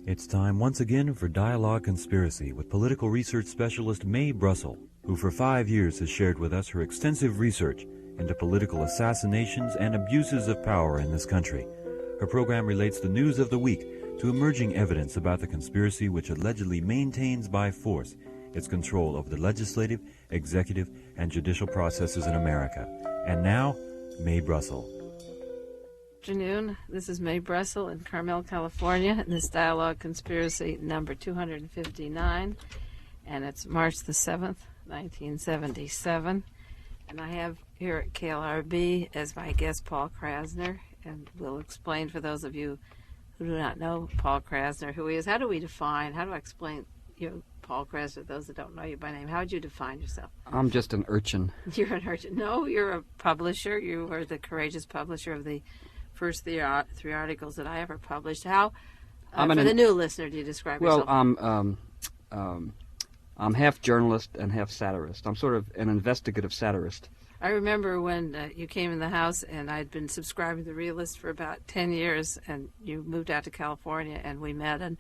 It's time once again for Dialogue Conspiracy with political research specialist Mae Brussell, who for 5 years has shared with us her extensive research into political assassinations and abuses of power in this country. Her program relates the news of the week to emerging evidence about the conspiracy which allegedly maintains by force its control over the legislative, executive, and judicial processes in America. And now, Mae Brussell. Afternoon. This is Mae Brussell in Carmel, California, and this Dialogue Conspiracy number 259, and it's March the 7th, 1977, and I have here at KLRB as my guest Paul Krassner, and we'll explain for those of you who do not know Paul Krassner who he is. How do I explain you, Paul Krassner, those that don't know you by name? How would you define yourself? I'm just an urchin. You're an urchin. No, you're a publisher. You are the courageous publisher of the first three articles that I ever published. How, for the new listener, do you describe yourself? Well, I'm half journalist and half satirist. I'm sort of an investigative satirist. I remember when you came in the house, and I'd been subscribing to the Realist for about 10 years, and you moved out to California, and we met, and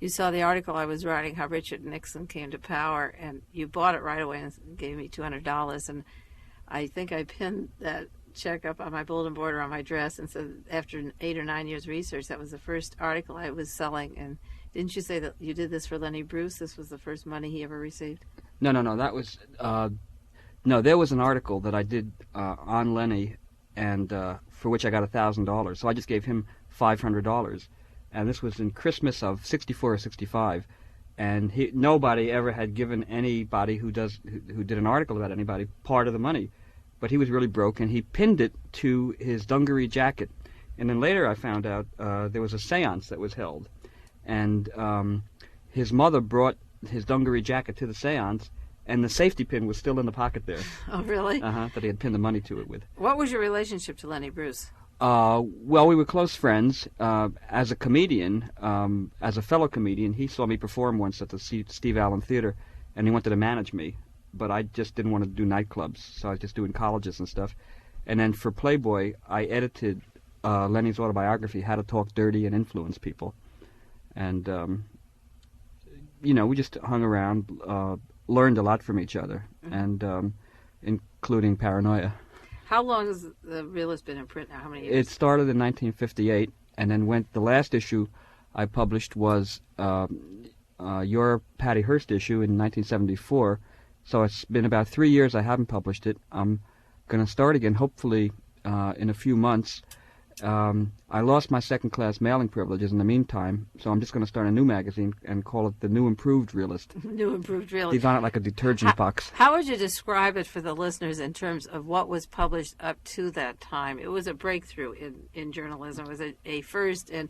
you saw the article I was writing, how Richard Nixon came to power, and you bought it right away and gave me $200, and I think I pinned that check up on my bulletin board or on my dress, and so after 8 or 9 years research, that was the first article I was selling. And didn't you say that you did this for Lenny Bruce? This was the first money he ever received? No, that was no, there was an article that I did on Lenny, and for which I got $1,000, so I just gave him $500, and this was in Christmas of 64 or 65, and nobody ever had given anybody who did an article about anybody part of the money. But he was really broke, and he pinned it to his dungaree jacket. And then later I found out there was a seance that was held. And his mother brought his dungaree jacket to the seance, and the safety pin was still in the pocket there. Oh, really? That he had pinned the money to it with. What was your relationship to Lenny Bruce? Well, we were close friends. As a comedian, as a fellow comedian, he saw me perform once at the Steve Allen Theater, and he wanted to manage me. But I just didn't want to do nightclubs, so I was just doing colleges and stuff. And then for Playboy, I edited Lenny's autobiography, How to Talk Dirty and Influence People. And, we just hung around, learned a lot from each other, and including paranoia. How long has the Realist been in print now? How many years? It started in 1958, and then the last issue I published was your Patty Hearst issue in 1974. So it's been about 3 years I haven't published it. I'm going to start again, hopefully, in a few months. I lost my second-class mailing privileges in the meantime, so I'm just going to start a new magazine and call it the New Improved Realist. New Improved Realist. He's on it like a detergent box. How would you describe it for the listeners in terms of what was published up to that time? It was a breakthrough in journalism. It was a first, and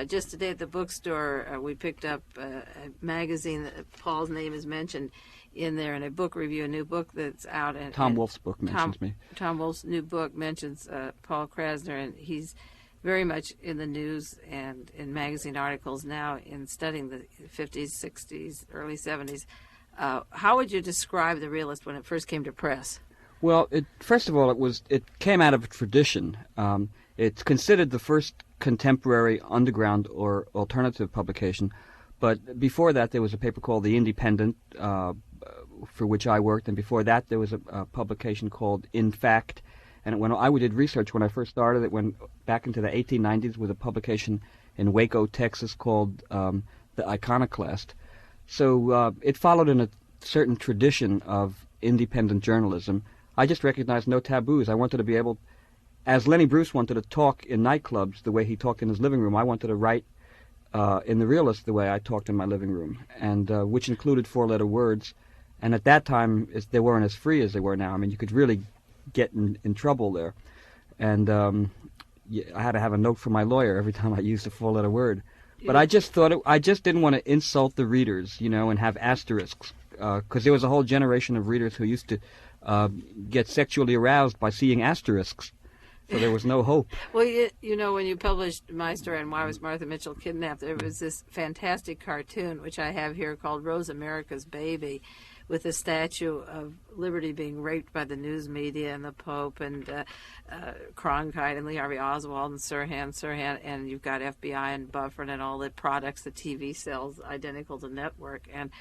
just today at the bookstore, we picked up a magazine that Paul's name is mentioned in there, in a book review, a new book that's out. And Tom Wolfe's book mentions me. Tom Wolfe's new book mentions Paul Krassner, and he's very much in the news and in magazine articles now in studying the 50s, 60s, early 70s. How would you describe the Realist when it first came to press? Well, first of all, it came out of a tradition. It's considered the first contemporary underground or alternative publication. But before that, there was a paper called The Independent, for which I worked, and before that, there was a publication called In Fact. And when I did research when I first started, it went back into the 1890s with a publication in Waco, Texas, called The Iconoclast. So it followed in a certain tradition of independent journalism. I just recognized no taboos. I wanted to be able, as Lenny Bruce wanted to talk in nightclubs the way he talked in his living room, I wanted to write in the Realist the way I talked in my living room, and which included four-letter words. And at that time, they weren't as free as they were now. I mean, you could really get in trouble there. And I had to have a note from my lawyer every time I used a four-letter word. But I just didn't want to insult the readers, and have asterisks, because there was a whole generation of readers who used to get sexually aroused by seeing asterisks. So there was no hope. Well, when you published my story on Why Was Martha Mitchell Kidnapped, there was this fantastic cartoon, which I have here, called Rose America's Baby, with the Statue of Liberty being raped by the news media and the Pope and Cronkite and Lee Harvey Oswald and Sirhan, and you've got FBI and Bufford and all the products the TV sells identical to network. And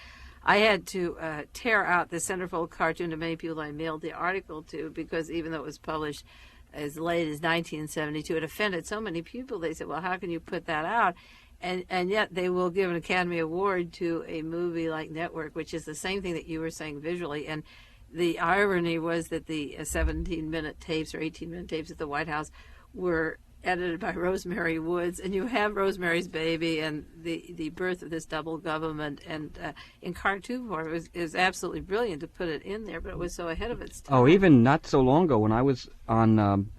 I had to tear out the centerfold cartoon to many people I mailed the article to, because even though it was published as late as 1972, it offended so many people. They said, well, how can you put that out? And yet they will give an Academy Award to a movie like Network, which is the same thing that you were saying visually. And the irony was that the 17-minute tapes or 18-minute tapes at the White House were edited by Rosemary Woods, and you have Rosemary's Baby and the birth of this double government, and in cartoon form it was absolutely brilliant to put it in there, but it was so ahead of its time. Oh, even not so long ago when I was on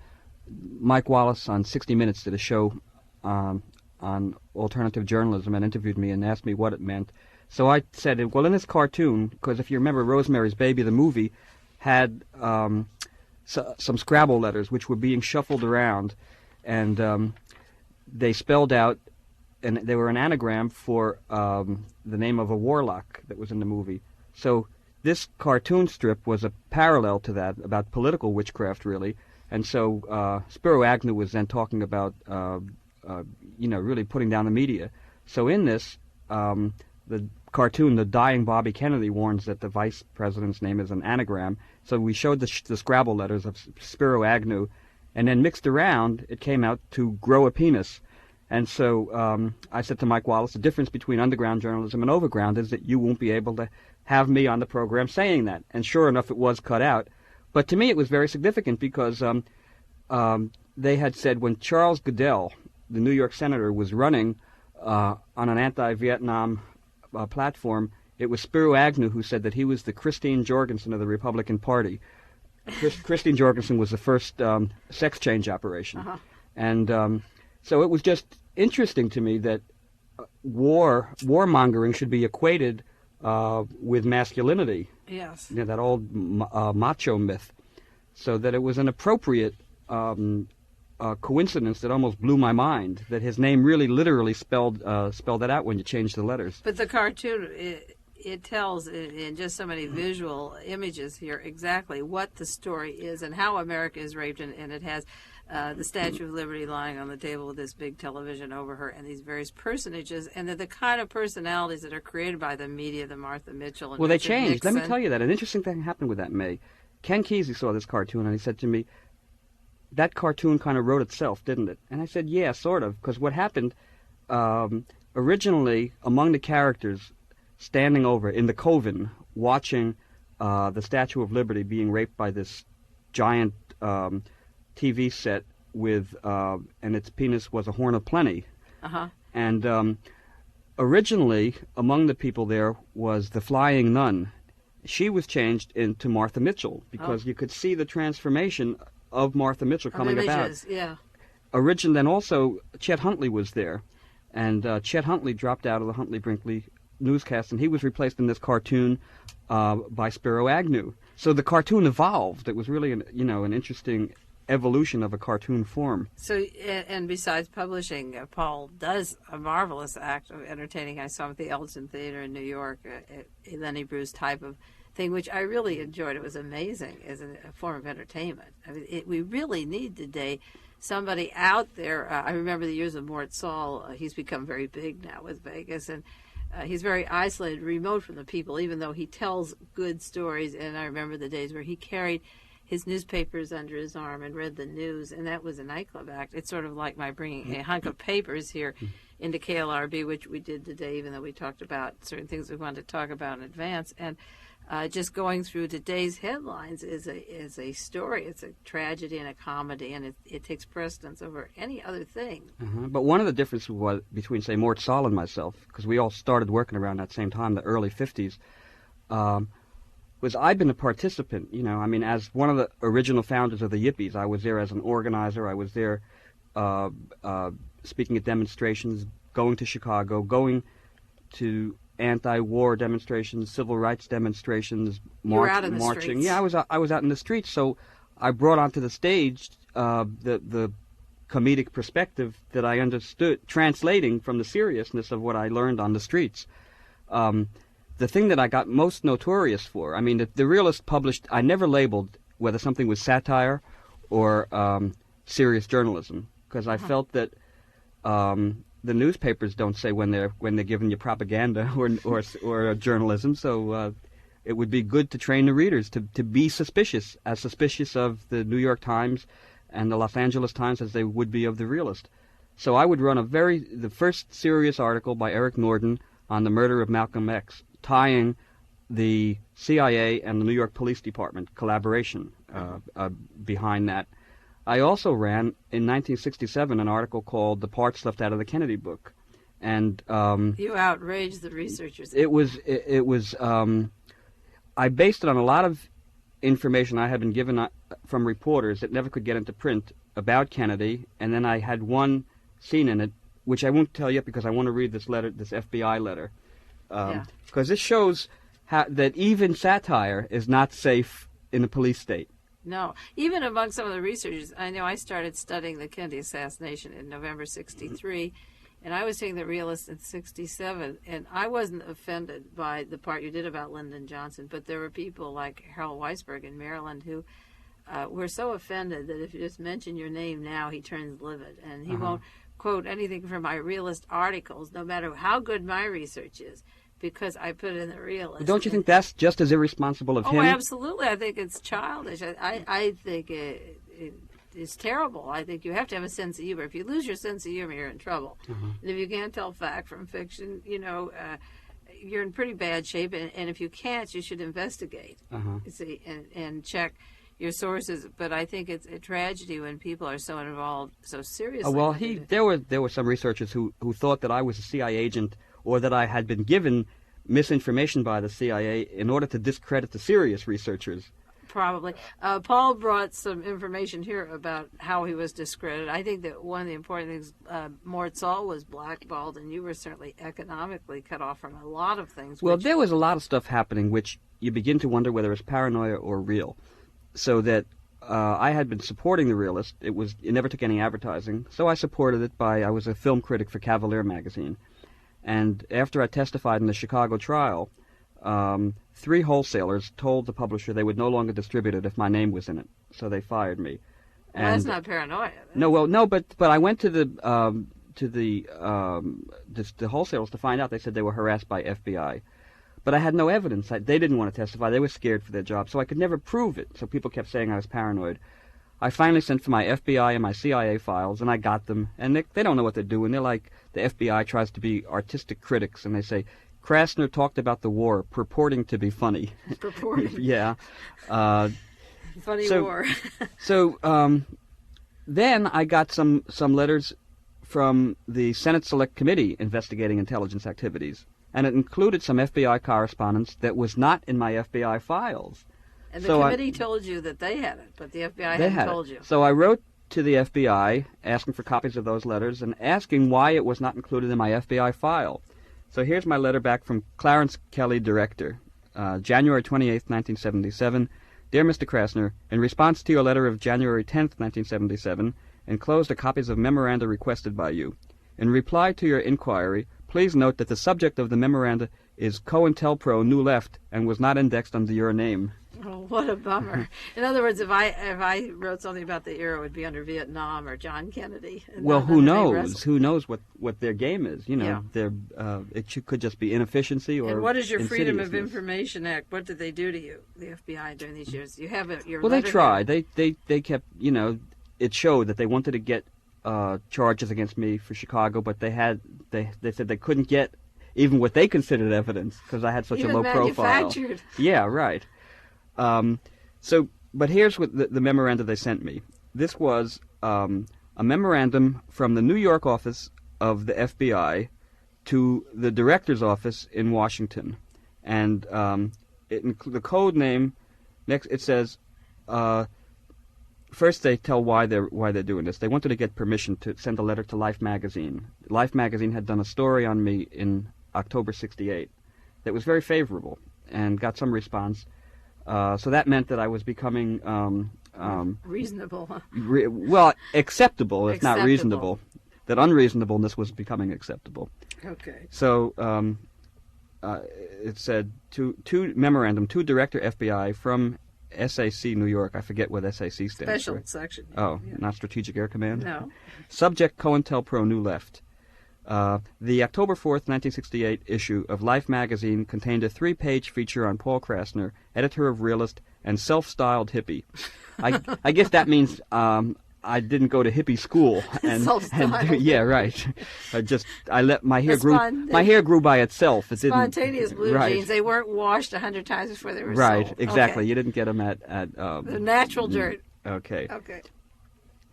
Mike Wallace on 60 Minutes did a show on alternative journalism and interviewed me and asked me what it meant. So I said, well, in this cartoon, because if you remember Rosemary's Baby, the movie, had some Scrabble letters which were being shuffled around, and they spelled out, and they were an anagram for the name of a warlock that was in the movie. So this cartoon strip was a parallel to that, about political witchcraft, really. And so Spiro Agnew was then talking about, really putting down the media. So in this, the cartoon, the dying Bobby Kennedy warns that the vice president's name is an anagram. So we showed the Scrabble letters of Spiro Agnew, and then mixed around, it came out to grow a penis. And so I said to Mike Wallace, the difference between underground journalism and overground is that you won't be able to have me on the program saying that. And sure enough, it was cut out. But to me, it was very significant because they had said when Charles Goodell, the New York senator, was running on an anti-Vietnam platform, it was Spiro Agnew who said that he was the Christine Jorgensen of the Republican Party. Christine Jorgensen was the first sex change operation. Uh-huh. And so it was just interesting to me that warmongering should be equated with masculinity. Yes. You know, that old macho myth. So that it was an appropriate coincidence that almost blew my mind, that his name really literally spelled it out when you changed the letters. But the cartoon, it tells in just so many visual images here exactly what the story is and how America is raped, and it has the Statue of Liberty lying on the table with this big television over her and these various personages, and they're the kind of personalities that are created by the media, the Martha Mitchell and well, they Richard changed. Nixon. Let me tell you that. An interesting thing happened with that, Mae. Ken Kesey saw this cartoon and he said to me, that cartoon kind of wrote itself, didn't it? And I said, yeah, sort of, because what happened, originally, among the characters standing over in the Coven, watching the Statue of Liberty being raped by this giant TV set with, and its penis was a horn of plenty. Uh-huh. And originally, among the people there was the Flying Nun. She was changed into Martha Mitchell because you could see the transformation of Martha Mitchell coming about. Yeah. Originally, and also Chet Huntley was there, and Chet Huntley dropped out of the Huntley-Brinkley newscast, and he was replaced in this cartoon by Spiro Agnew. So the cartoon evolved. It was really an interesting evolution of a cartoon form. So, and besides publishing, Paul does a marvelous act of entertaining. I saw him at the Elgin Theater in New York, a Lenny Bruce type of thing, which I really enjoyed. It was amazing as a form of entertainment. I mean, we really need today somebody out there. I remember the years of Mort Sahl. He's become very big now with Vegas, and he's very isolated, remote from the people, even though he tells good stories. And I remember the days where he carried his newspapers under his arm and read the news, and that was a nightclub act. It's sort of like my bringing a hunk of papers here into KLRB, which we did today, even though we talked about certain things we wanted to talk about in advance. And just going through today's headlines is a story. It's a tragedy and a comedy, and it takes precedence over any other thing. Uh-huh. But one of the differences was between, say, Mort Sahl and myself, because we all started working around that same time, the early 50s, was I'd been a participant. As one of the original founders of the Yippies, I was there as an organizer. I was there speaking at demonstrations, going to Chicago, going to anti-war demonstrations, civil rights demonstrations, marching. Streets. Yeah, I was out in the streets. So I brought onto the stage the comedic perspective that I understood, translating from the seriousness of what I learned on the streets. The the thing that I got most notorious for, I mean, the Realist published, I never labeled whether something was satire or serious journalism, because I felt that the newspapers don't say when they're giving you propaganda or journalism, so it would be good to train the readers to be suspicious of the New York Times and the Los Angeles Times as they would be of the Realist. So I would run the first serious article by Eric Norden on the murder of Malcolm X, tying the CIA and the New York Police Department collaboration behind that. I also ran, in 1967, an article called The Parts Left Out of the Kennedy Book. And you outraged the researchers. I based it on a lot of information I had been given from reporters that never could get into print about Kennedy, and then I had one scene in it, which I won't tell yet because I want to read this letter, this FBI letter. Because this shows that even satire is not safe in a police state. No, even among some of the researchers, I know I started studying the Kennedy assassination in November '63, and I was taking the Realist in '67, and I wasn't offended by the part you did about Lyndon Johnson, but there were people like Harold Weisberg in Maryland who were so offended that if you just mention your name now, he turns livid, and he won't quote anything from my Realist articles, no matter how good my research is, because I put it in the Realist. Don't you think that's just as irresponsible of him? Oh, absolutely. I think it's childish. I think it is terrible. I think you have to have a sense of humor. If you lose your sense of humor, you're in trouble. And if you can't tell fact from fiction, you're in pretty bad shape. And if you can't, you should investigate, you see, and check your sources. But I think it's a tragedy when people are so involved so seriously. Oh, well, there were some researchers who thought that I was a CIA agent, or that I had been given misinformation by the CIA in order to discredit the serious researchers. Probably. Paul brought some information here about how he was discredited. I think that one of the important things, Mort Sahl was blackballed, and you were certainly economically cut off from a lot of things. Well, there was a lot of stuff happening which you begin to wonder whether it's paranoia or real. So that I had been supporting the Realist. It never took any advertising, so I supported it I was a film critic for Cavalier magazine. And after I testified in the Chicago trial, 3 wholesalers told the publisher they would no longer distribute it if my name was in it. So they fired me. Well, that's not paranoia. But I went to the wholesalers to find out. They said they were harassed by FBI. But I had no evidence. They didn't want to testify. They were scared for their job, so I could never prove it. So people kept saying I was paranoid. I finally sent for my FBI and my CIA files, and I got them. And they don't know what they're doing. They're like, the FBI tries to be artistic critics, and they say, Krassner talked about the war, purporting to be funny. Purporting? Yeah. Funny war. So then I got some letters from the Senate Select Committee investigating intelligence activities, and it included some FBI correspondence that was not in my FBI files. And the committee told you that they had it, but the FBI hadn't told you. So I wrote to the FBI asking for copies of those letters and asking why it was not included in my FBI file. So here's my letter back from Clarence Kelly, Director, January 28, 1977. Dear Mr. Krassner, in response to your letter of January 10, 1977, enclosed are copies of memoranda requested by you. In reply to your inquiry, please note that the subject of the memoranda is Cointelpro New Left and was not indexed under your name. Oh, what a bummer. In other words, if I wrote something about the era, it would be under Vietnam or John Kennedy. Well, who knows? Who knows what their game is? It could just be inefficiency or. And what is your Freedom of Information Act? What did they do to you, the FBI, during these years? You have your. Well, they tried. They kept. It showed that they wanted to get charges against me for Chicago, but they said they couldn't get even what they considered evidence because I had such a low profile. Yeah, right. But here's what the memoranda they sent me. This was a memorandum from the New York office of the FBI to the director's office in Washington, and the code name next it says. First, they tell why they're doing this. They wanted to get permission to send a letter to Life magazine. Life magazine had done a story on me in October '68 that was very favorable and got some response. So that meant that I was becoming reasonable. Acceptable, if not reasonable. That unreasonableness was becoming acceptable. Okay. So it said to memorandum to Director FBI from SAC New York. I forget what SAC stands for. Special section. Oh, yeah. not Strategic Air Command? No. Subject Cointelpro New Left. The October 4th, 1968 issue of Life magazine contained a 3-page feature on Paul Krassner, editor of Realist and self-styled hippie. I guess that means I didn't go to hippie school. And yeah, right. I let my hair grew. My hair grew by itself. It spontaneous didn't, blue right. jeans. They weren't washed 100 times before they were right. sold. Exactly. Okay. You didn't get them at the natural dirt. Okay. Okay.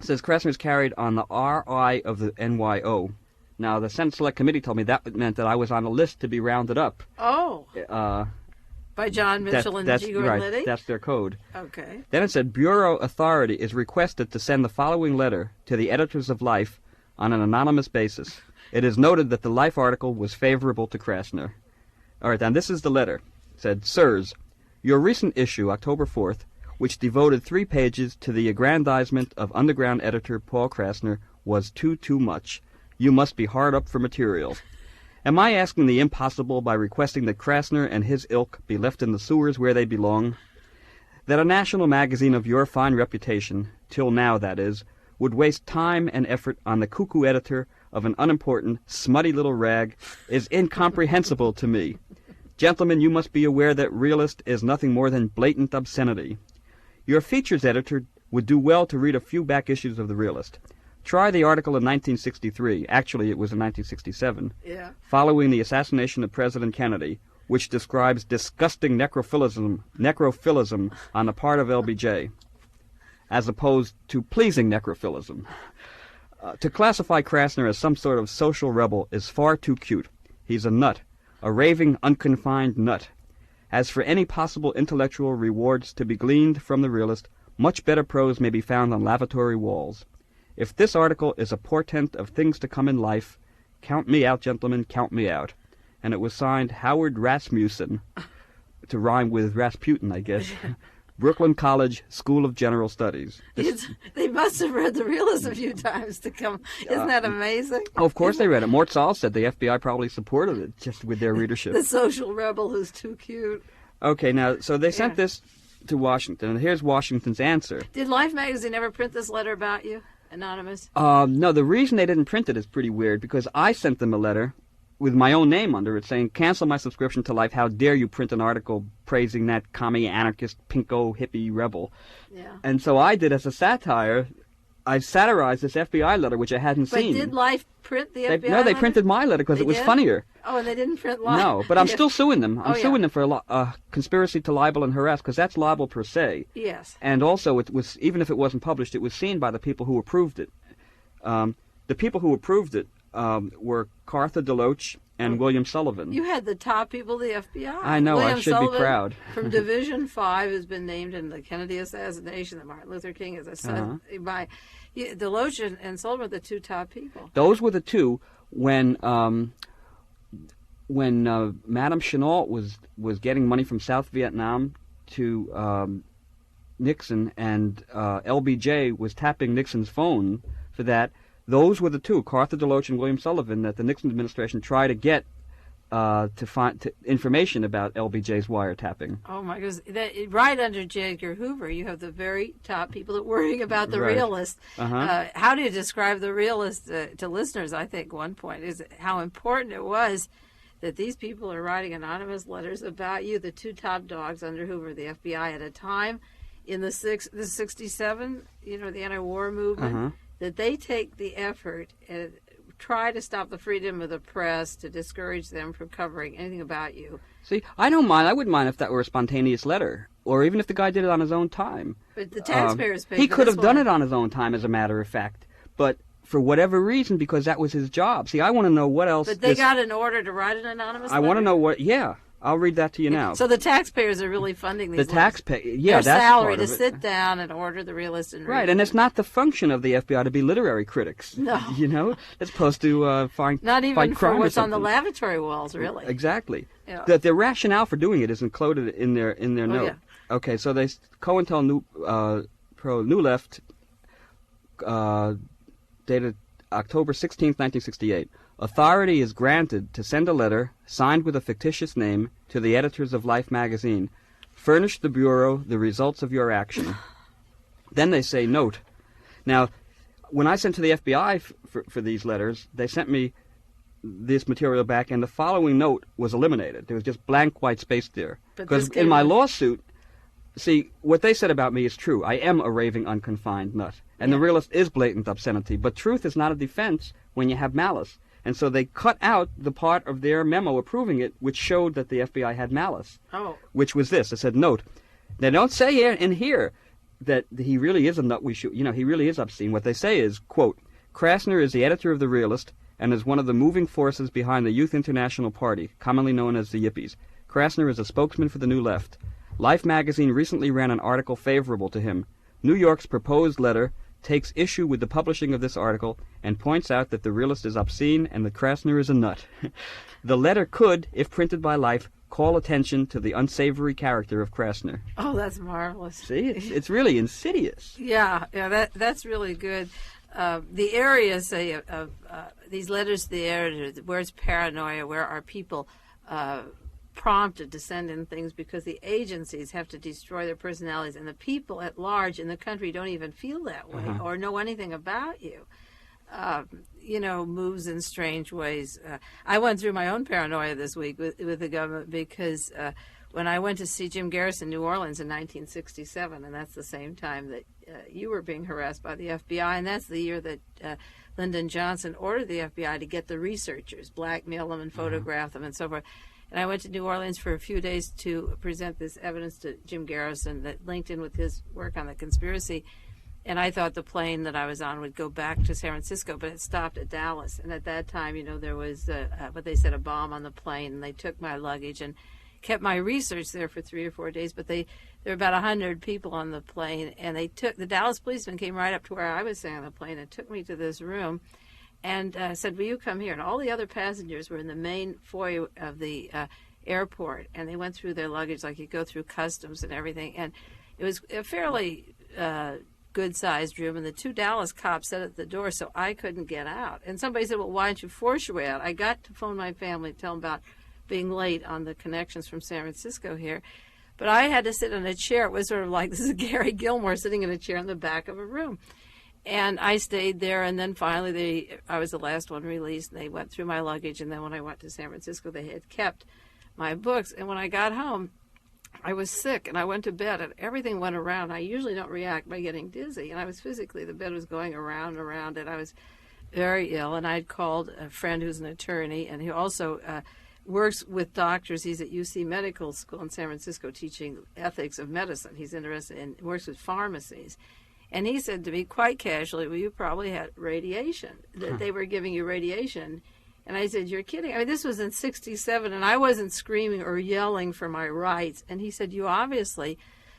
It says Krassner's carried on the RI of the NYO. Now, the Senate Select Committee told me that meant that I was on a list to be rounded up. Oh. By John Mitchell and G. Gordon right, Liddy? That's their code. Okay. Then it said, Bureau authority is requested to send the following letter to the editors of Life on an anonymous basis. It is noted that the Life article was favorable to Krassner. All right, then this is the letter. It said, Sirs, your recent issue, October 4th, which devoted 3 pages to the aggrandizement of underground editor Paul Krassner, was too much. You must be hard up for material. Am I asking the impossible by requesting that Krassner and his ilk be left in the sewers where they belong? That a national magazine of your fine reputation, till now that is, would waste time and effort on the cuckoo editor of an unimportant, smutty little rag is incomprehensible to me. Gentlemen, you must be aware that Realist is nothing more than blatant obscenity. Your features editor would do well to read a few back issues of the Realist. Try the article in 1963, actually it was in 1967, following the assassination of President Kennedy, which describes disgusting necrophilism on the part of LBJ, as opposed to pleasing necrophilism. To classify Krassner as some sort of social rebel is far too cute. He's a nut, a raving, unconfined nut. As for any possible intellectual rewards to be gleaned from the Realist, much better prose may be found on lavatory walls. If this article is a portent of things to come in life, count me out, gentlemen, count me out. And it was signed Howard Rasmussen, to rhyme with Rasputin, I guess. Brooklyn College School of General Studies. They must have read the Realist a few times to come. Isn't that amazing? Oh, of course they read it. Mort Sahl said the FBI probably supported it just with their readership. The social rebel who's too cute. Okay, now, so they sent this to Washington, and here's Washington's answer. Did Life magazine ever print this letter about you? Anonymous? No, the reason they didn't print it is pretty weird, because I sent them a letter with my own name under it saying, cancel my subscription to Life. How dare you print an article praising that commie, anarchist, pinko, hippie rebel. Yeah. And so I did as a satire. I satirized this FBI letter, which I hadn't seen. But did Life print the FBI No, they letter? printed my letter because it was funnier. Oh, and they didn't print Life? No, but I'm still suing them. I'm suing them for conspiracy to libel and harass, because that's libel per se. Yes. And also, it was, even if it wasn't published, it was seen by the people who approved it. The people who approved it were Cartha DeLoach and William Sullivan. You had the top people of the FBI. I know, William I should Sullivan be proud. From Division 5 has been named in the Kennedy assassination, that Martin Luther King is a son by DeLoach and Sullivan were the 2 top people. Those were the 2 when Madame Chennault was getting money from South Vietnam to Nixon, and LBJ was tapping Nixon's phone for that. Those were the 2, Cartha DeLoach and William Sullivan, that the Nixon administration tried to get to find information about LBJ's wiretapping. Oh my goodness! Right under J. Edgar Hoover, you have the very top people that worrying about the Realist. How do you describe the Realist to listeners? I think one point is how important it was that these people are writing anonymous letters about you, the 2 top dogs under Hoover, the FBI, at a time in the 67, the anti-war movement, that they take the effort and try to stop the freedom of the press, to discourage them from covering anything about you. See, I don't mind. I wouldn't mind if that were a spontaneous letter, or even if the guy did it on his own time. But the taxpayers paid He for could this have done one. it on his own time, as a matter of fact. But for whatever reason, because that was his job. See, I want to know what else. But they got an order to write an anonymous letter? I want to know what. Yeah, I'll read that to you now. So the taxpayers are really funding these. The taxpayer, yeah, their that's salary part to of it. sit down and order the Realist and read. Right, and it's not the function of the FBI to be literary critics. No, it's supposed to fight not even fight crime for what's or on the something. lavatory walls, really. Exactly. Yeah. The rationale for doing it is included in their note. Yeah. Okay, so they Cointelpro New Left dated October 16, 1968. Authority is granted to send a letter, signed with a fictitious name, to the editors of Life magazine. Furnish the Bureau the results of your action. Then they say, note. Now, when I sent to the FBI for these letters, they sent me this material back, and the following note was eliminated. There was just blank white space there. Because in my lawsuit, see, what they said about me is true. I am a raving, unconfined nut. And the Realist is blatant obscenity. But truth is not a defense when you have malice. And so they cut out the part of their memo approving it, which showed that the FBI had malice. Oh. Which was this. It said, note, they don't say in here that he really is a nut we should, he really is obscene. What they say is, quote, Krassner is the editor of the Realist and is one of the moving forces behind the Youth International Party, commonly known as the Yippies. Krassner is a spokesman for the New Left. Life magazine recently ran an article favorable to him. New York's proposed letter takes issue with the publishing of this article and points out that the Realist is obscene and that Krassner is a nut. The letter could, if printed by Life, call attention to the unsavory character of Krassner. Oh, that's marvelous. See, it's really insidious. Yeah, that's really good. The area, say, of these letters to the editor, where's paranoia, where are people prompted to send in things because the agencies have to destroy their personalities, and the people at large in the country don't even feel that way or know anything about you. Moves in strange ways. I went through my own paranoia this week with the government because when I went to see Jim Garrison in New Orleans in 1967, and that's the same time that you were being harassed by the FBI, and that's the year that Lyndon Johnson ordered the FBI to get the researchers, blackmail them and photograph them and so forth. And I went to New Orleans for a few days to present this evidence to Jim Garrison that linked in with his work on the conspiracy. And I thought the plane that I was on would go back to San Francisco, but it stopped at Dallas. And at that time, there was what they said, a bomb on the plane, and they took my luggage and kept my research there for 3 or 4 days. But there were about 100 people on the plane, and the Dallas policeman came right up to where I was sitting on the plane and took me to this room and said, will you come here? And all the other passengers were in the main foyer of the airport, and they went through their luggage like you go through customs and everything. And it was a fairly good-sized room, and the 2 Dallas cops sat at the door, so I couldn't get out. And somebody said, well, why don't you force your way out? I got to phone my family, tell them about being late on the connections from San Francisco here. But I had to sit in a chair. It was sort of like, this is Gary Gilmore sitting in a chair in the back of a room. And I stayed there, and then finally I was the last one released, and they went through my luggage, and then when I went to San Francisco, they had kept my books. And when I got home, I was sick, and I went to bed, and everything went around. I usually don't react by getting dizzy, and I was physically, the bed was going around and around, and I was very ill. And I'd called a friend who's an attorney, and he also works with doctors. He's at UC Medical School in San Francisco teaching ethics of medicine. He's interested in, works with pharmacies. And he said to me quite casually, well, you probably had radiation, that they were giving you radiation. And I said, you're kidding. I mean, this was in 1967, and I wasn't screaming or yelling for my rights. And he said, you obviously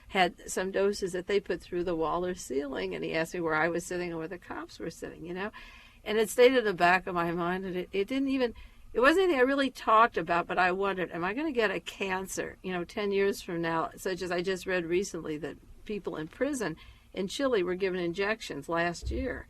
had some doses that they put through the wall or ceiling. And he asked me where I was sitting and where the cops were sitting, And it stayed in the back of my mind, and it didn't even, it wasn't anything I really talked about, but I wondered, am I going to get a cancer, 10 years from now, such as I just read recently that people in prison in Chile were given injections last year,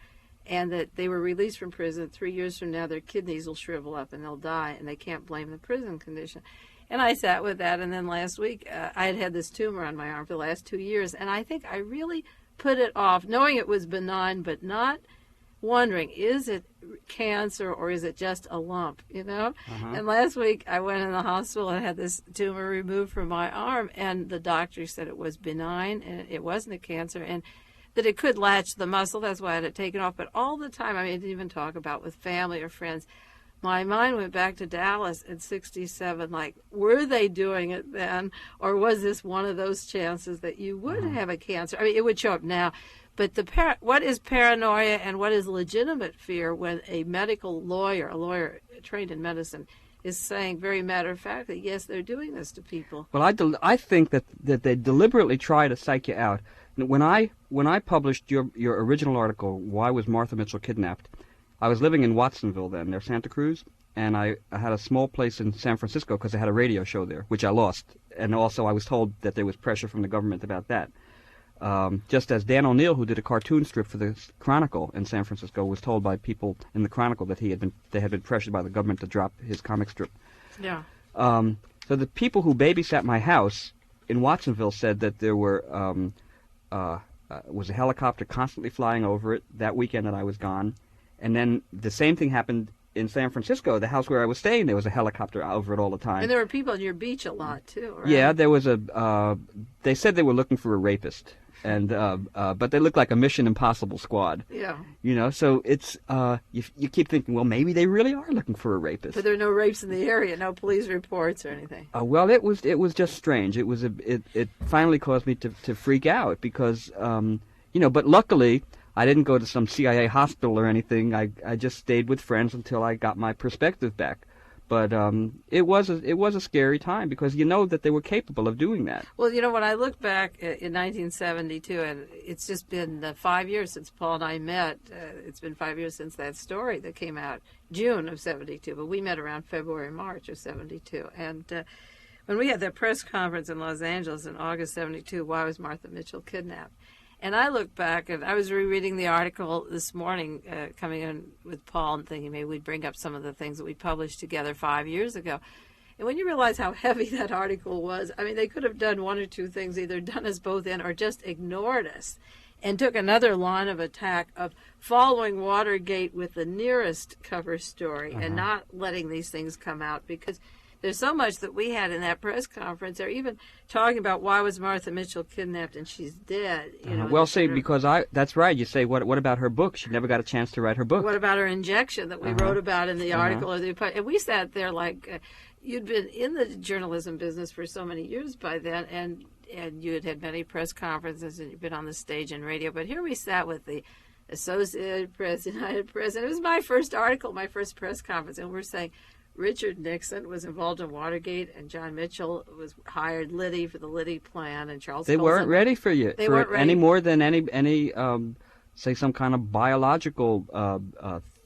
and that they were released from prison 3 years from now, their kidneys will shrivel up and they'll die, and they can't blame the prison condition. And I sat with that, and then last week I had this tumor on my arm for the last 2 years, and I think I really put it off, knowing it was benign, but not wondering, is it cancer or is it just a lump, And last week I went in the hospital and had this tumor removed from my arm, and the doctor said it was benign and it wasn't a cancer, and that it could latch the muscle. That's why I had it taken off. But all the time, I didn't even talk about with family or friends. My mind went back to Dallas in 1967, like, were they doing it then, or was this one of those chances that you would have a cancer? It would show up now. But what is paranoia and what is legitimate fear when a medical lawyer, a lawyer trained in medicine, is saying very matter-of-factly, yes, they're doing this to people? Well, I think that they deliberately try to psych you out. When I published your original article, Why Was Martha Mitchell Kidnapped?, I was living in Watsonville then, near Santa Cruz, and I had a small place in San Francisco because I had a radio show there, which I lost. And also I was told that there was pressure from the government about that. Just as Dan O'Neill, who did a cartoon strip for the Chronicle in San Francisco, was told by people in the Chronicle that they had been pressured by the government to drop his comic strip. Yeah. So the people who babysat my house in Watsonville said that there was a helicopter constantly flying over it that weekend that I was gone, and then the same thing happened in San Francisco, the house where I was staying. There was a helicopter over it all the time. And there were people on your beach a lot too, right? Yeah, there was they said they were looking for a rapist, and but they looked like a Mission Impossible squad. Yeah. You know, so it's you keep thinking, well, maybe they really are looking for a rapist. But there are no rapes in the area, no police reports or anything. Well, it was just strange. It finally caused me to freak out because but luckily I didn't go to some CIA hospital or anything. I just stayed with friends until I got my perspective back. But it was a scary time because you know that they were capable of doing that. Well, when I look back in 1972, and it's just been 5 years since Paul and I met. It's been 5 years since that story that came out June of 72, but we met around February, March of 72. And when we had that press conference in Los Angeles in August 72, why was Martha Mitchell kidnapped? And I look back, and I was rereading the article this morning, coming in with Paul and thinking maybe we'd bring up some of the things that we published together 5 years ago. And when you realize how heavy that article was, I mean, they could have done one or two things, either done us both in or just ignored us, and took another line of attack of following Watergate with the nearest cover story and not letting these things come out, because there's so much that we had in that press conference. They're even talking about why was Martha Mitchell kidnapped and she's dead. Well, see, because that's right. You say, what about her book? She never got a chance to write her book. What about her injection that we wrote about in the article? And we sat there like you'd been in the journalism business for so many years by then, and you had many press conferences, and you'd been on the stage and radio. But here we sat with the Associated Press, United Press, and it was my first article, my first press conference, and we're saying Richard Nixon was involved in Watergate, and John Mitchell was hired Liddy for the Liddy plan, and Charles. They weren't ready for you. They weren't ready any more than any say some kind of biological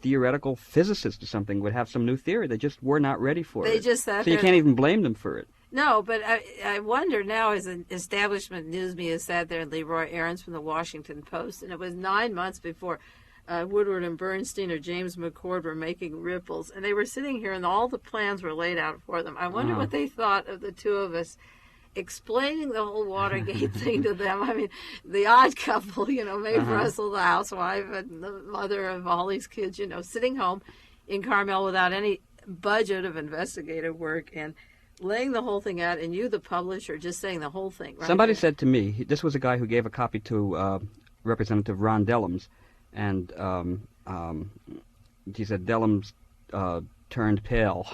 theoretical physicist or something would have some new theory. They just were not ready for it. They just sat so there. You can't even blame them for it. No, but I wonder now, as an establishment news media sat there, and Leroy Aarons from the Washington Post, and it was 9 months before Woodward and Bernstein or James McCord were making ripples, and they were sitting here and all the plans were laid out for them. I wonder what they thought of the two of us explaining the whole Watergate thing to them. I mean, the odd couple, Mae Brussell, the housewife, and the mother of all these kids, sitting home in Carmel without any budget of investigative work and laying the whole thing out, and you, the publisher, just saying the whole thing. Right? Somebody said to me, this was a guy who gave a copy to Representative Ron Dellums, and he said Dellums turned pale.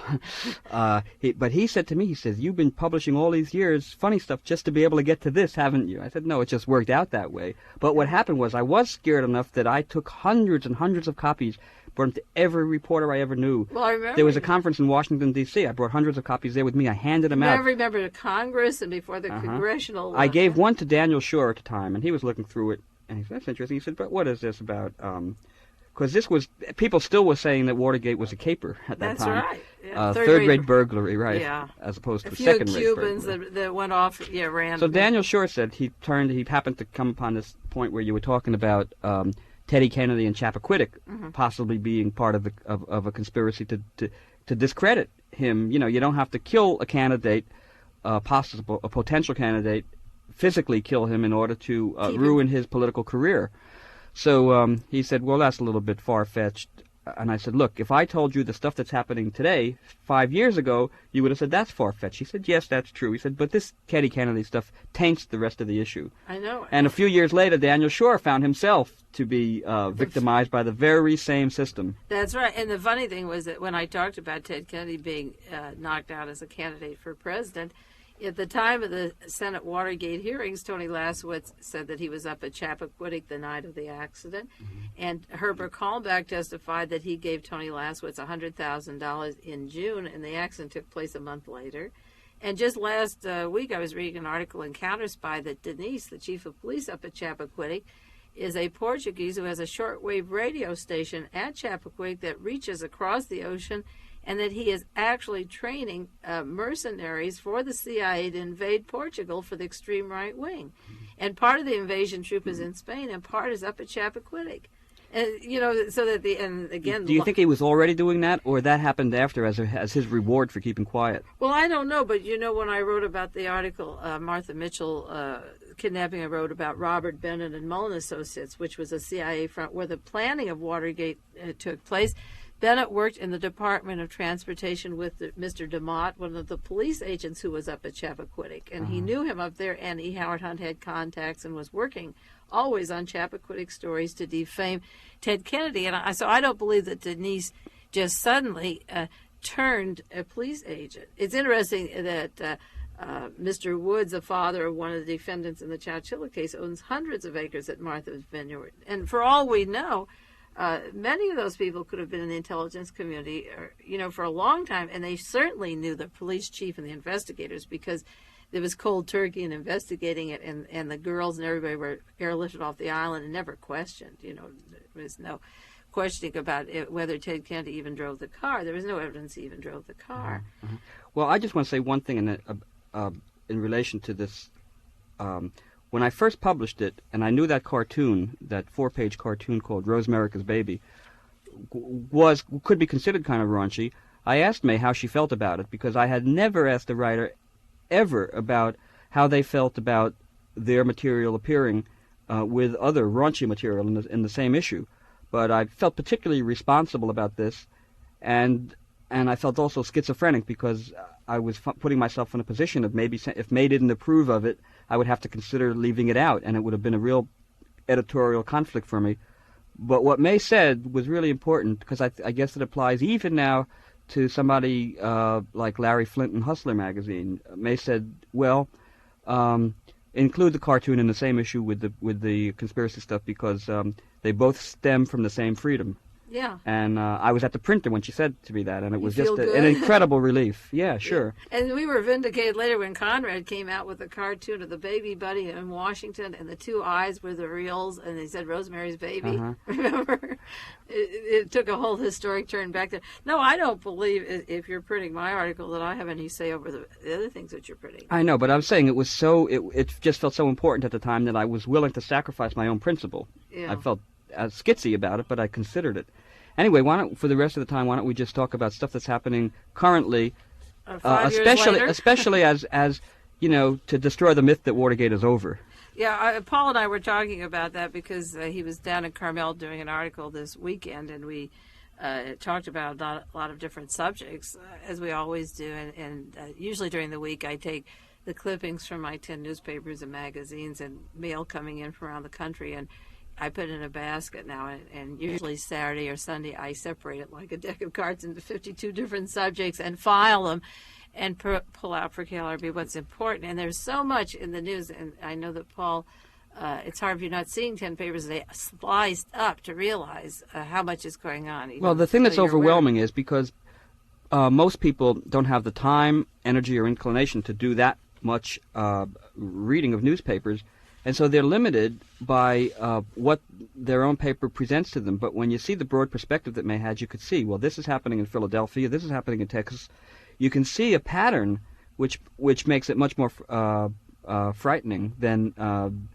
But he said to me, he says, "You've been publishing all these years funny stuff just to be able to get to this, haven't you?" I said, "No, it just worked out that way." But what happened was I was scared enough that I took hundreds and hundreds of copies, brought them to every reporter I ever knew. Well, I remember. There was a conference in Washington, D.C. I brought hundreds of copies there with me. I handed them out. I remember to Congress and before the congressional... I gave one to Daniel Schorr at the time, and he was looking through it. And he said, "That's interesting." He said, "But what is this about?" Because this was, people still were saying that Watergate was a caper at that time. That's right. Yeah, third-rate burglary, right? Yeah. As opposed to second-rate second-rate Cubans burglary. that went off, ran. So Daniel Schorr said he happened to come upon this point where you were talking about Teddy Kennedy and Chappaquiddick possibly being part of a conspiracy to discredit him. You don't have to kill a candidate, a potential candidate, physically kill him in order to ruin his political career. So he said, "Well, that's a little bit far-fetched." And I said, "Look, if I told you the stuff that's happening today, 5 years ago, you would have said that's far-fetched." He said, "Yes, that's true." He said, "But this Teddy Kennedy stuff taints the rest of the issue." I know. And a few years later, Daniel Schorr found himself to be victimized by the very same system. That's right. And the funny thing was that when I talked about Ted Kennedy being knocked out as a candidate for president, at the time of the Senate Watergate hearings, Tony Laswitz said that he was up at Chappaquiddick the night of the accident. And Herbert Kalmbach testified that he gave Tony Laswitz $100,000 in June, and the accident took place a month later. And just last week, I was reading an article in Counterspy that Denise, the chief of police up at Chappaquiddick, is a Portuguese who has a shortwave radio station at Chappaquiddick that reaches across the ocean and that he is actually training mercenaries for the CIA to invade Portugal for the extreme right wing. And part of the invasion troop is in Spain, and part is up at Chappaquiddick. And, so that and again... Do you think he was already doing that, or that happened after as his reward for keeping quiet? Well, I don't know, but when I wrote about the article, Martha Mitchell kidnapping, I wrote about Robert Bennett and Mullen Associates, which was a CIA front where the planning of Watergate took place. Bennett worked in the Department of Transportation with Mr. DeMott, one of the police agents who was up at Chappaquiddick, and he knew him up there, and E. Howard Hunt had contacts and was working always on Chappaquiddick stories to defame Ted Kennedy. And so I don't believe that Denise just suddenly turned a police agent. It's interesting that Mr. Woods, the father of one of the defendants in the Chowchilla case, owns hundreds of acres at Martha's Vineyard. And for all we know, many of those people could have been in the intelligence community, for a long time, and they certainly knew the police chief and the investigators, because there was cold turkey in investigating it, and the girls and everybody were airlifted off the island and never questioned. There was no questioning about whether Ted Kennedy even drove the car. There was no evidence he even drove the car. Mm-hmm. Well, I just want to say one thing in relation to this. When I first published it, and I knew that cartoon, that 4-page cartoon called Rosemerica's Baby, could be considered kind of raunchy, I asked Mae how she felt about it, because I had never asked a writer ever about how they felt about their material appearing with other raunchy material in the same issue. But I felt particularly responsible about this, and I felt also schizophrenic, because I was putting myself in a position of maybe if Mae didn't approve of it, I would have to consider leaving it out, and it would have been a real editorial conflict for me. But what Mae said was really important, because I guess it applies even now to somebody like Larry Flint in Hustler magazine. Mae said, well, include the cartoon in the same issue with the conspiracy stuff, because they both stem from the same freedom. Yeah. And I was at the printer when she said to me that, and it was just an incredible relief. Yeah, sure. And we were vindicated later when Conrad came out with a cartoon of the baby buddy in Washington, and the two eyes were the reals, and they said Rosemary's Baby. Uh-huh. Remember? It took a whole historic turn back there. No, I don't believe, if you're printing my article, that I have any say over the other things that you're printing. I know, but I'm saying it was it just felt so important at the time that I was willing to sacrifice my own principle. Yeah. I felt skitsy about it, but I considered it. Anyway, for the rest of the time, why don't we just talk about stuff that's happening currently, especially as to destroy the myth that Watergate is over. Yeah, Paul and I were talking about that because he was down in Carmel doing an article this weekend, and we talked about a lot of different subjects, as we always do. And usually during the week, I take the clippings from my 10 newspapers and magazines and mail coming in from around the country, and I put it in a basket now, and usually Saturday or Sunday I separate it like a deck of cards into 52 different subjects and file them and pull out for KLRB what's important. And there's so much in the news, and I know that Paul, it's hard if you're not seeing 10 papers a day sliced up to realize how much is going on. Well, the thing that's overwhelming is because most people don't have the time, energy, or inclination to do that much reading of newspapers. And so they're limited by what their own paper presents to them. But when you see the broad perspective that Mae had, you could see, well, this is happening in Philadelphia, this is happening in Texas. You can see a pattern which makes it much more frightening than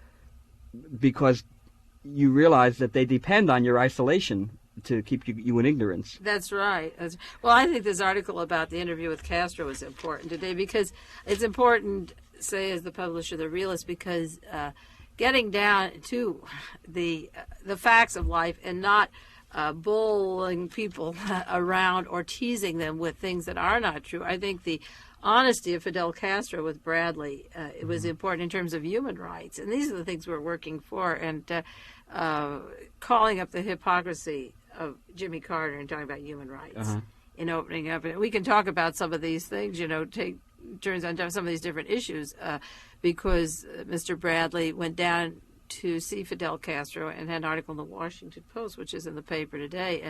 because you realize that they depend on your isolation to keep you in ignorance. That's right. Well, I think this article about the interview with Castro is important today, because it's important, say, as the publisher of the Realist, because getting down to the facts of life and not bullying people around or teasing them with things that are not true. I think the honesty of Fidel Castro with Bradley it was important in terms of human rights, and these are the things we're working for. And calling up the hypocrisy of Jimmy Carter and talking about human rights in opening up, and we can talk about some of these things. Take turns on some of these different issues, because Mr. Bradley went down to see Fidel Castro and had an article in the Washington Post, which is in the paper today,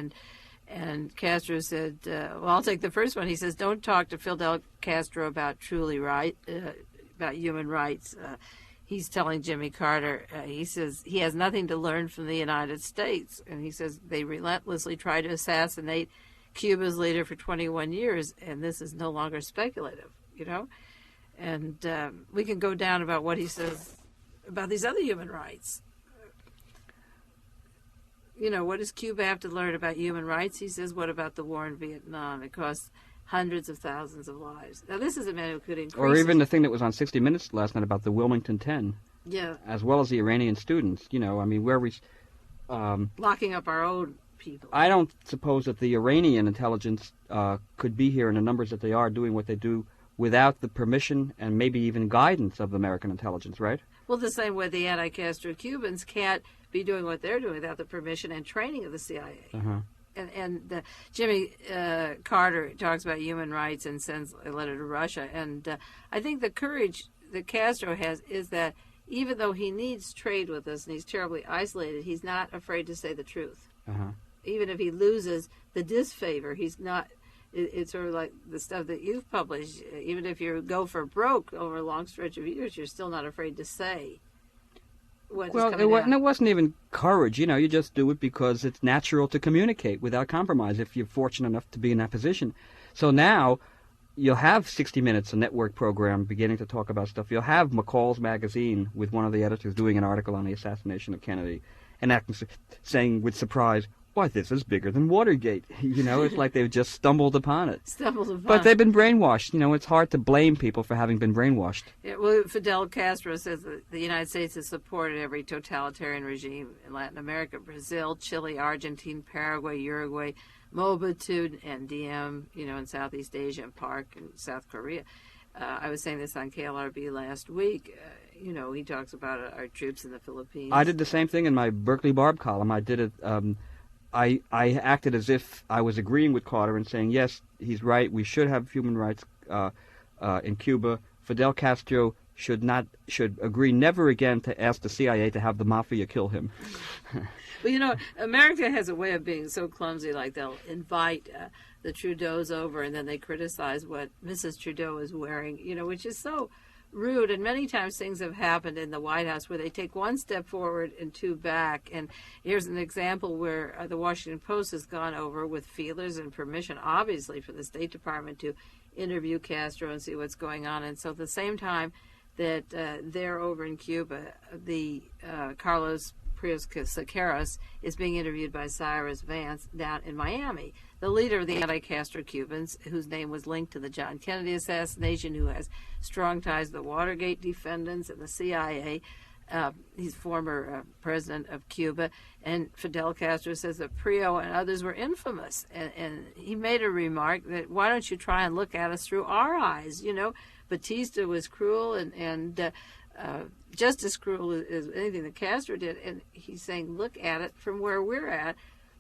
and Castro said, well, I'll take the first one. He says, don't talk to Fidel Castro about about human rights. He's telling Jimmy Carter, he says he has nothing to learn from the United States, and he says they relentlessly try to assassinate Cuba's leader for 21 years, and this is no longer speculative, And we can go down about what he says about these other human rights. What does Cuba have to learn about human rights? He says, what about the war in Vietnam? It cost hundreds of thousands of lives. Now, this is a man who could increase... Or even the thing that was on 60 Minutes last night about the Wilmington 10. Yeah. As well as the Iranian students, where we... locking up our own people. I don't suppose that the Iranian intelligence could be here in the numbers that they are doing what they do without the permission and maybe even guidance of American intelligence, right? Well, the same way the anti-Castro Cubans can't be doing what they're doing without the permission and training of the CIA. Uh-huh. And Jimmy Carter talks about human rights and sends a letter to Russia. And I think the courage that Castro has is that even though he needs trade with us and he's terribly isolated, he's not afraid to say the truth. Uh-huh. Even if he loses the disfavor, he's not... It's sort of like the stuff that you've published. Even if you go for broke over a long stretch of years, you're still not afraid to say what is coming out. It wasn't even courage. You just do it because it's natural to communicate without compromise if you're fortunate enough to be in that position. So now you'll have 60 Minutes, a network program, beginning to talk about stuff. You'll have McCall's magazine with one of the editors doing an article on the assassination of Kennedy and saying with surprise, why, this is bigger than Watergate. It's like they've just stumbled upon it. But they've been brainwashed. It's hard to blame people for having been brainwashed. Yeah, well, Fidel Castro says that the United States has supported every totalitarian regime in Latin America, Brazil, Chile, Argentina, Paraguay, Uruguay, Mobutu, and Diem, in Southeast Asia, and Park in South Korea. I was saying this on KLRB last week. He talks about our troops in the Philippines. I did the same thing in my Berkeley Barb column. I did it... I acted as if I was agreeing with Carter and saying, yes, he's right, we should have human rights in Cuba. Fidel Castro should agree never again to ask the CIA to have the mafia kill him. Well, America has a way of being so clumsy, like they'll invite the Trudeaus over and then they criticize what Mrs. Trudeau is wearing, which is so rude. And many times things have happened in the White House where they take one step forward and two back. And here's an example where the Washington Post has gone over with feelers and permission, obviously, for the State Department to interview Castro and see what's going on. And so at the same time that they're over in Cuba, the Carlos Prios Sequeiros is being interviewed by Cirus Vance down in Miami, the leader of the anti-Castro Cubans, whose name was linked to the John Kennedy assassination, who has strong ties to the Watergate defendants and the CIA. He's former president of Cuba. And Fidel Castro says that Prios and others were infamous. And he made a remark that, why don't you try and look at us through our eyes? Batista was cruel and just as cruel as anything that Castro did. And he's saying, look at it from where we're at.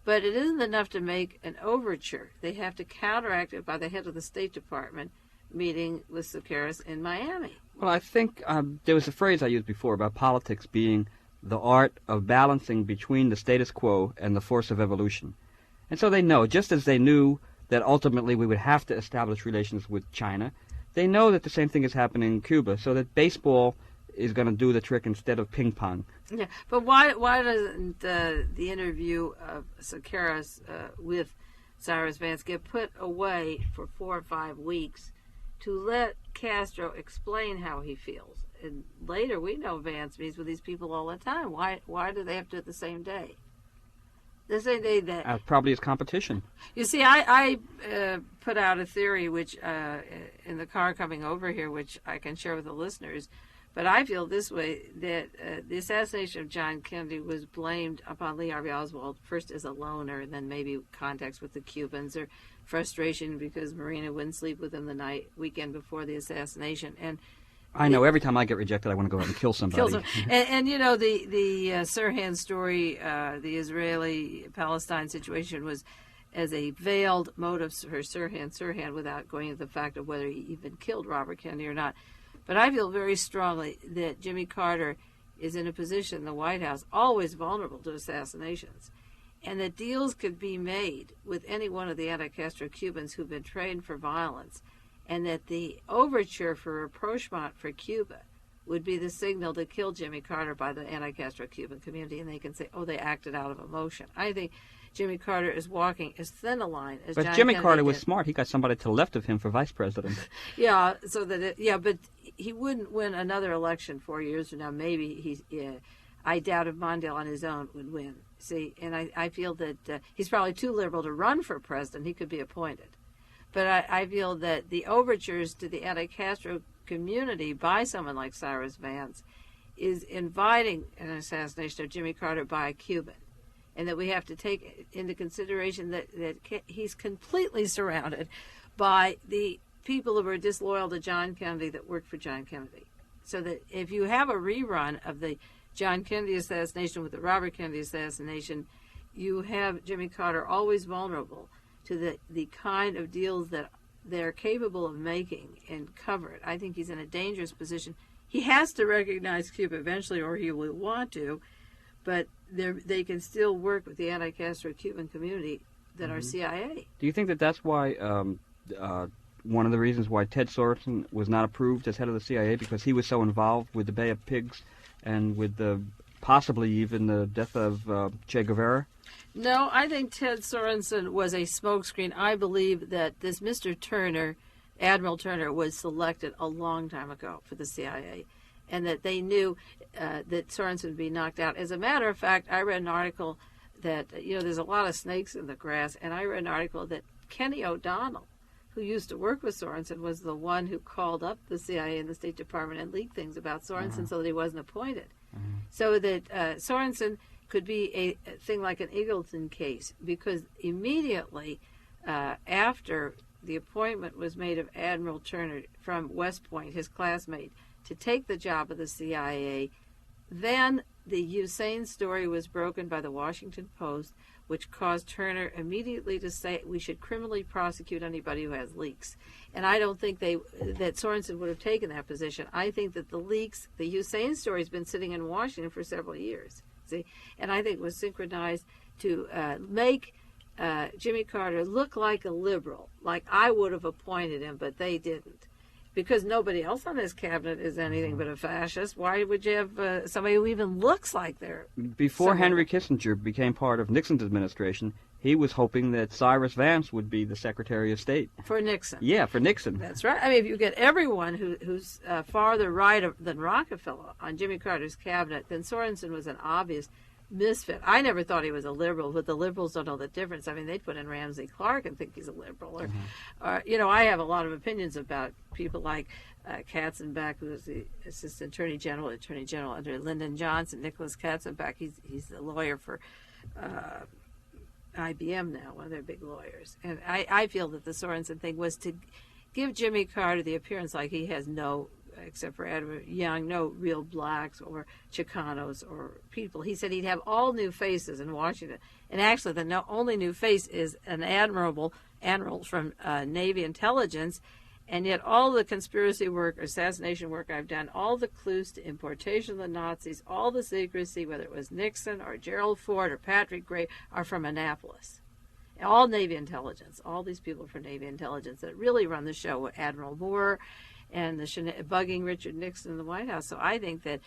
But it isn't enough to make an overture. They have to counteract it by the head of the State Department meeting with Sequeiros in Miami. Well, I think there was a phrase I used before about politics being the art of balancing between the status quo and the force of evolution. And so they know, just as they knew that ultimately we would have to establish relations with China, they know that the same thing is happening in Cuba, so that baseball is going to do the trick instead of ping pong. Yeah, but why doesn't the interview of Sequeiros with Cirus Vance get put away for 4 or 5 weeks to let Castro explain how he feels? And later, we know Vance meets with these people all the time. Why do they have to do it the same day? The same day that... probably as competition. You see, I put out a theory which in the car coming over here, which I can share with the listeners. But I feel this way, that the assassination of John Kennedy was blamed upon Lee Harvey Oswald, first as a loner, and then maybe contacts with the Cubans, or frustration because Marina wouldn't sleep with him the weekend before the assassination. And I know, every time I get rejected, I want to go out and kill somebody. And the Sirhan story, the Israeli-Palestine situation was as a veiled motive for Sirhan without going into the fact of whether he even killed Robert Kennedy or not. But I feel very strongly that Jimmy Carter is in a position in the White House always vulnerable to assassinations, and that deals could be made with any one of the anti-Castro Cubans who've been trained for violence, and that the overture for rapprochement for Cuba would be the signal to kill Jimmy Carter by the anti-Castro Cuban community, and they can say, oh, they acted out of emotion. I think Jimmy Carter is walking as thin a line as But John Jimmy Kennedy Carter was did. smart. He got somebody to the left of him for vice president. Yeah, so that but he wouldn't win another election 4 years from now. Maybe I doubt if Mondale on his own would win. See, and I feel that he's probably too liberal to run for president. He could be appointed. But I feel that the overtures to the anti-Castro community by someone like Cirus Vance is inviting an assassination of Jimmy Carter by a Cuban, and that we have to take into consideration that he's completely surrounded by the people who were disloyal to John Kennedy that worked for John Kennedy. So that if you have a rerun of the John Kennedy assassination with the Robert Kennedy assassination, you have Jimmy Carter always vulnerable to the kind of deals that they're capable of making and cover it. I think he's in a dangerous position. He has to recognize Cuba eventually, or he will want to, but they can still work with the anti-Castro Cuban community that are CIA. Do you think that that's why one of the reasons why Ted Sorenson was not approved as head of the CIA, because he was so involved with the Bay of Pigs and with possibly even the death of Che Guevara? No, I think Ted Sorensen was a smokescreen. I believe that this Mr. Turner, Admiral Turner, was selected a long time ago for the CIA, and that they knew that Sorensen would be knocked out. As a matter of fact, I read an article that, there's a lot of snakes in the grass, and I read an article that Kenny O'Donnell, who used to work with Sorensen, was the one who called up the CIA and the State Department and leaked things about Sorensen so that he wasn't appointed. So that Sorensen could be a thing like an Eagleton case, because immediately after the appointment was made of Admiral Turner from West Point, his classmate, to take the job of the CIA, then the Hussein story was broken by the Washington Post, which caused Turner immediately to say we should criminally prosecute anybody who has leaks. And I don't think that Sorensen would have taken that position. I think that the leaks, the Hussein story, has been sitting in Washington for several years. See, and I think it was synchronized to make Jimmy Carter look like a liberal, like I would have appointed him, but they didn't. Because nobody else on his cabinet is anything but a fascist. Why would you have somebody who even looks like they're... Before Henry Kissinger became part of Nixon's administration, he was hoping that Cirus Vance would be the Secretary of State. For Nixon. Yeah, for Nixon. That's right. I mean, if you get everyone who's farther right than Rockefeller on Jimmy Carter's cabinet, then Sorensen was an obvious misfit. I never thought he was a liberal, but the liberals don't know the difference. I mean, they'd put in Ramsey Clark and think he's a liberal. Or, I have a lot of opinions about people like Katzenbach, who was the Assistant Attorney General under Lyndon Johnson. Nicholas Katzenbach, he's the lawyer for IBM now, one of their big lawyers. And I feel that the Sorensen thing was to give Jimmy Carter the appearance like he has no, except for Edward Young, no real blacks or Chicanos or people. He said he'd have all new faces in Washington. And actually, the only new face is an admiral from Navy intelligence. And yet all the conspiracy work, assassination work I've done, all the clues to importation of the Nazis, all the secrecy, whether it was Nixon or Gerald Ford or Patrick Gray, are from Annapolis. All Navy intelligence, all these people from Navy intelligence that really run the show with Admiral Moore and bugging Richard Nixon in the White House. So I think that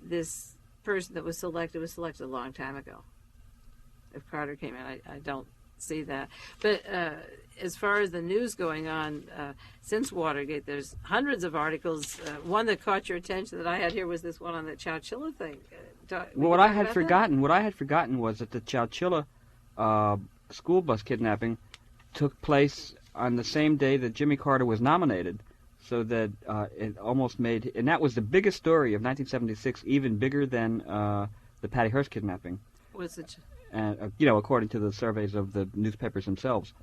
this person that was selected a long time ago. If Carter came in, I don't see that. But as far as the news going on since Watergate, there's hundreds of articles. One that caught your attention that I had here was this one on the Chowchilla thing. What I had forgotten was that the Chowchilla school bus kidnapping took place on the same day that Jimmy Carter was nominated, so that it almost made, and that was the biggest story of 1976, even bigger than the Patty Hearst kidnapping. Was it? And according to the surveys of the newspapers themselves,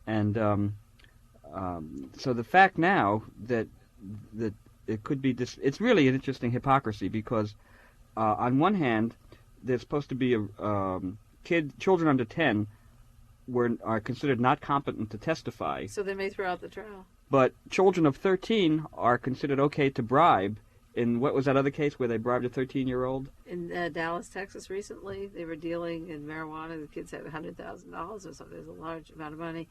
and so the fact now that it could be it's really an interesting hypocrisy, because on one hand, there's supposed to be children under 10 are considered not competent to testify. So they may throw out the trial. But children of 13 are considered okay to bribe. In what was that other case where they bribed a 13-year-old? In Dallas, Texas, recently, they were dealing in marijuana. The kids had $100,000 or something. There's a large amount of money.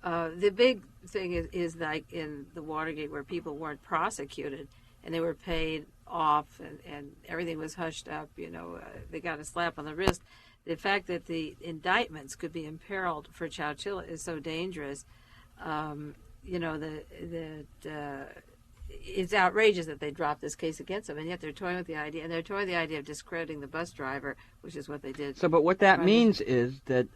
The big thing is like in the Watergate, where people weren't prosecuted and they were paid off and everything was hushed up. They got a slap on the wrist. the fact that the indictments could be imperiled for Chowchilla is so dangerous. It's outrageous that they dropped this case against him, and yet they're toying with the idea, and they're toying with the idea of discrediting the bus driver, which is what they did. So, but what that means is that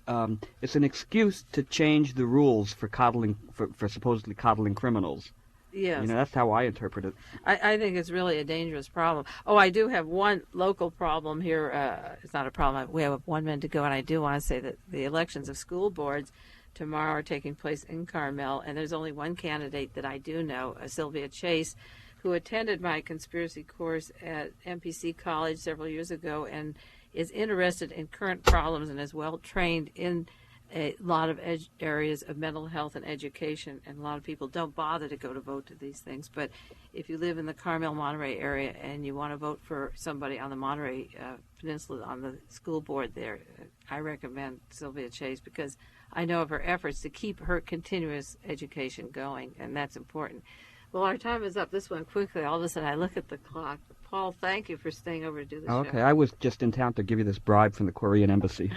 it's an excuse to change the rules for coddling, for supposedly coddling criminals. Yes. That's how I interpret it. I think it's really a dangerous problem. Oh, I do have one local problem here. It's not a problem. We have 1 minute to go, and I do want to say that the elections of school boards tomorrow are taking place in Carmel, and there's only one candidate that I do know, Sylvia Chase, who attended my conspiracy course at MPC College several years ago and is interested in current problems and is well trained in a lot of areas of mental health and education, and a lot of people don't bother to go to vote to these things. But if you live in the Carmel-Monterey area and you want to vote for somebody on the Monterey Peninsula on the school board there, I recommend Sylvia Chase, because I know of her efforts to keep her continuous education going, and that's important. Well, our time is up. This went quickly. All of a sudden, I look at the clock. Paul, thank you for staying over to do this show. Okay, I was just in town to give you this bribe from the Korean embassy.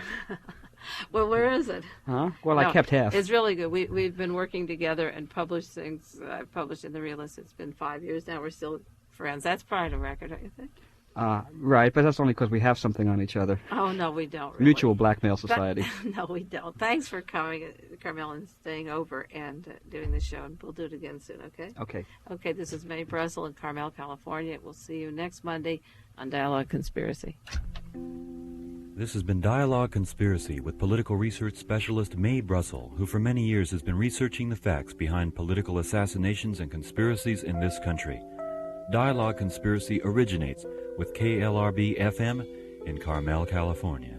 Well, where is it? Huh? Well, I kept half. It's really good. We've been working together and published things. I've published in the Realist. It's been 5 years now. We're still friends. That's probably a record, don't you think? Right, but that's only because we have something on each other. Oh, no, we don't. Really. Mutual Blackmail Society. No, we don't. Thanks for coming, Carmel, and staying over and doing the show. And we'll do it again soon, okay? Okay. Okay, this is Mae Brussell in Carmel, California. We'll see you next Monday on Dialogue Conspiracy. This has been Dialogue Conspiracy with political research specialist Mae Brussell, who for many years has been researching the facts behind political assassinations and conspiracies in this country. Dialogue Conspiracy originates with KLRB FM in Carmel, California.